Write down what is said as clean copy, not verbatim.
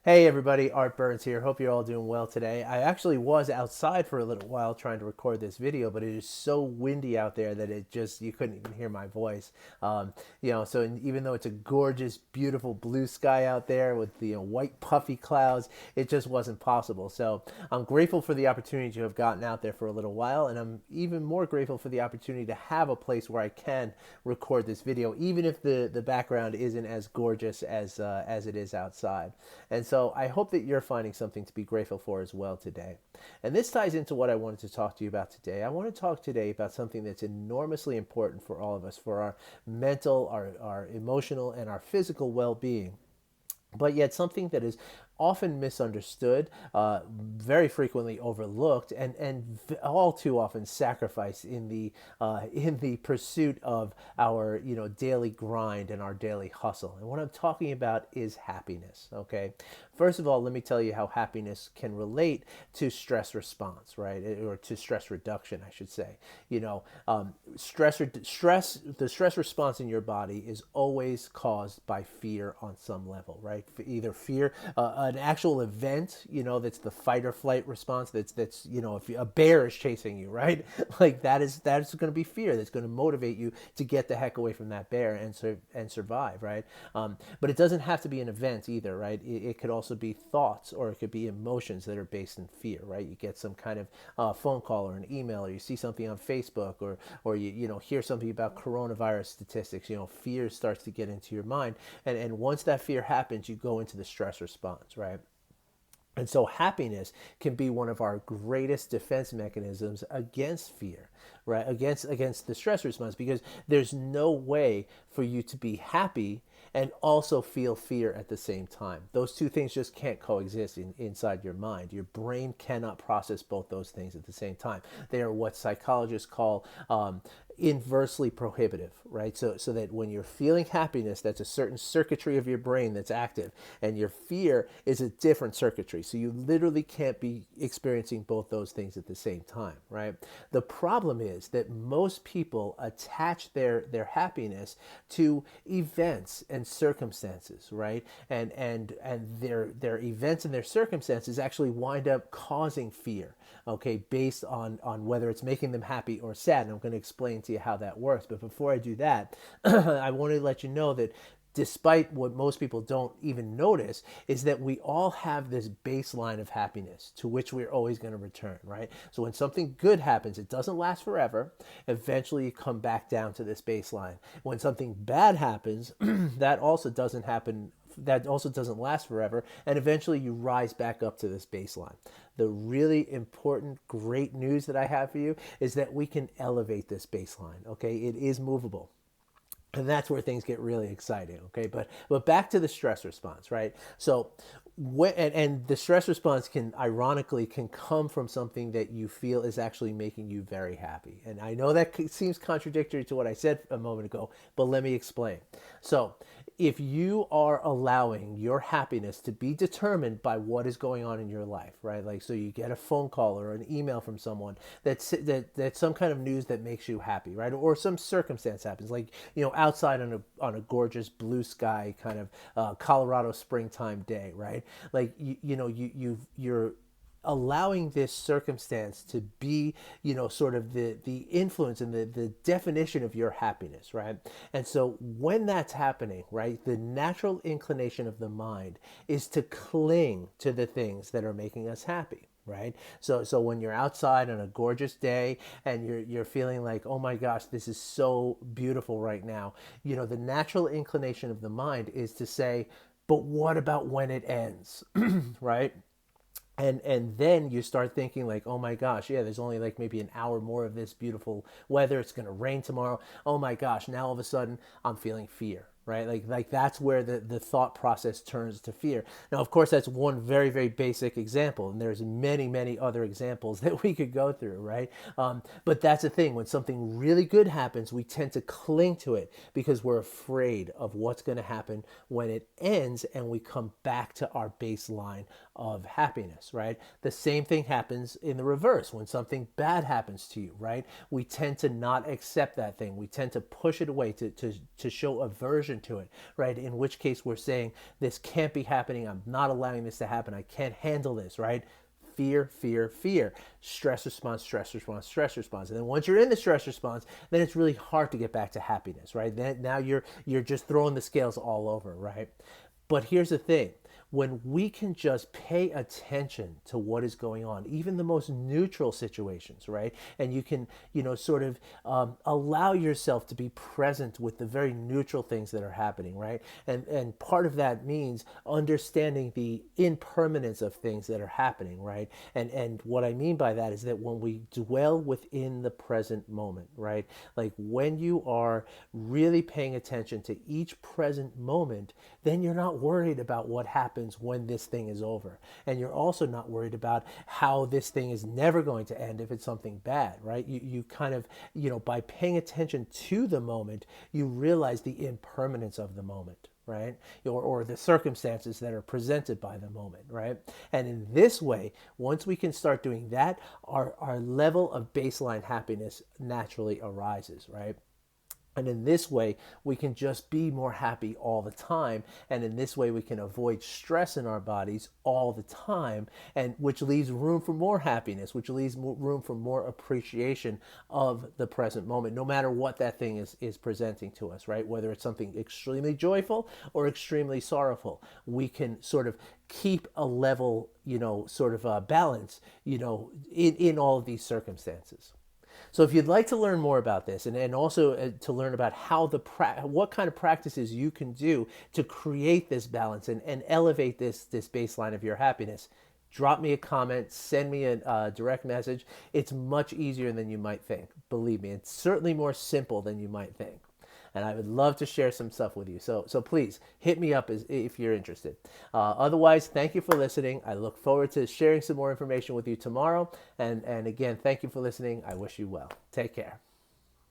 Hey everybody, Art Burns here. Hope you're all doing well today. I actually was outside for a little while trying to record this video, but it is so windy out there that you couldn't even hear my voice. Even though it's a gorgeous, beautiful blue sky out there with the white puffy clouds, it just wasn't possible. So I'm grateful for the opportunity to have gotten out there for a little while, and I'm even more grateful for the opportunity to have a place where I can record this video, even if the background isn't as gorgeous as it is outside. And so I hope that you're finding something to be grateful for as well today. And this ties into what I wanted to talk to you about today. I want to talk today about something that's enormously important for all of us, for our mental, our emotional, and our physical well being, but yet something that is often misunderstood, very frequently overlooked, and all too often sacrificed in the pursuit of our daily grind and our daily hustle. And what I'm talking about is happiness. Okay, first of all, let me tell you how happiness can relate to stress response, right, or to stress reduction, I should say. The stress response in your body is always caused by fear on some level, right? Either fear, an actual event, that's the fight or flight response. That's if a bear is chasing you, right? Like that's going to be fear. That's going to motivate you to get the heck away from that bear and survive, right? But it doesn't have to be an event either, right? It could also be thoughts, or it could be emotions that are based in fear, right? You get some kind of phone call or an email, or you see something on Facebook, or you hear something about coronavirus statistics. Fear starts to get into your mind, and once that fear happens, you go into the stress response, right? And so happiness can be one of our greatest defense mechanisms against fear, right? Against the stress response, because there's no way for you to be happy and also feel fear at the same time. Those two things just can't coexist inside your mind. Your brain cannot process both those things at the same time. They are what psychologists call inversely prohibitive, right? So that when you're feeling happiness, that's a certain circuitry of your brain that's active, and your fear is a different circuitry. So you literally can't be experiencing both those things at the same time, right? The problem is that most people attach their happiness to events and circumstances, right? And their events and their circumstances actually wind up causing fear, okay, based on whether it's making them happy or sad. And I'm going to explain to you how that works. But before I do that, I want to let you know that despite what most people don't even notice, is that we all have this baseline of happiness to which we're always going to return, right? So when something good happens, it doesn't last forever. Eventually you come back down to this baseline. When something bad happens, that also doesn't last forever, and eventually you rise back up to this baseline. The really important, great news that I have for you is that we can elevate this baseline, okay? It is movable. And that's where things get really exciting, okay? But back to the stress response, right? So and the stress response can come from something that you feel is actually making you very happy. And I know that seems contradictory to what I said a moment ago, but let me explain. So if you are allowing your happiness to be determined by what is going on in your life, right? Like, so you get a phone call or an email from someone that's some kind of news that makes you happy, right? Or some circumstance happens, like, outside on a gorgeous blue sky kind of Colorado springtime day, right? Like, you're allowing this circumstance to be, sort of the influence and the definition of your happiness, right? And so when that's happening, right, the natural inclination of the mind is to cling to the things that are making us happy, right? So when you're outside on a gorgeous day and you're feeling like, oh my gosh, this is so beautiful right now, the natural inclination of the mind is to say, but what about when it ends? Right? And then you start thinking like, oh my gosh, yeah, there's only like maybe an hour more of this beautiful weather, it's going to rain tomorrow. Oh my gosh, now all of a sudden I'm feeling fear, right? Like that's where the thought process turns to fear. Now, of course, that's one very, very basic example, and there's many, many other examples that we could go through, right? But that's the thing. When something really good happens, we tend to cling to it because we're afraid of what's going to happen when it ends and we come back to our baseline of happiness, right? The same thing happens in the reverse. When something bad happens to you, right? We tend to not accept that thing. We tend to push it away, to show aversion aversion to it, right? In which case we're saying, this can't be happening. I'm not allowing this to happen. I can't handle this, right? Fear, fear, fear. Stress response, stress response, stress response. And then once you're in the stress response, then it's really hard to get back to happiness, right? Then now you're just throwing the scales all over, right? But here's the thing. When we can just pay attention to what is going on, even the most neutral situations, right? And you can, sort of allow yourself to be present with the very neutral things that are happening, right? And part of that means understanding the impermanence of things that are happening, right? And what I mean by that is that when we dwell within the present moment, right? Like when you are really paying attention to each present moment, then you're not worried about what happens when this thing is over. And you're also not worried about how this thing is never going to end if it's something bad, right? You kind of, by paying attention to the moment, you realize the impermanence of the moment, right? Or the circumstances that are presented by the moment, right? And in this way, once we can start doing that, our level of baseline happiness naturally arises, right? And in this way, we can just be more happy all the time. And in this way, we can avoid stress in our bodies all the time, and which leaves room for more happiness, which leaves room for more appreciation of the present moment, no matter what that thing is presenting to us, right? Whether it's something extremely joyful or extremely sorrowful, we can sort of keep a level, sort of a balance, in all of these circumstances. So if you'd like to learn more about this, and also to learn about how what kind of practices you can do to create this balance and elevate this baseline of your happiness, drop me a comment, send me a direct message. It's much easier than you might think. Believe me, it's certainly more simple than you might think. And I would love to share some stuff with you. So please hit me up if you're interested. Otherwise, thank you for listening. I look forward to sharing some more information with you tomorrow. And again, thank you for listening. I wish you well. Take care.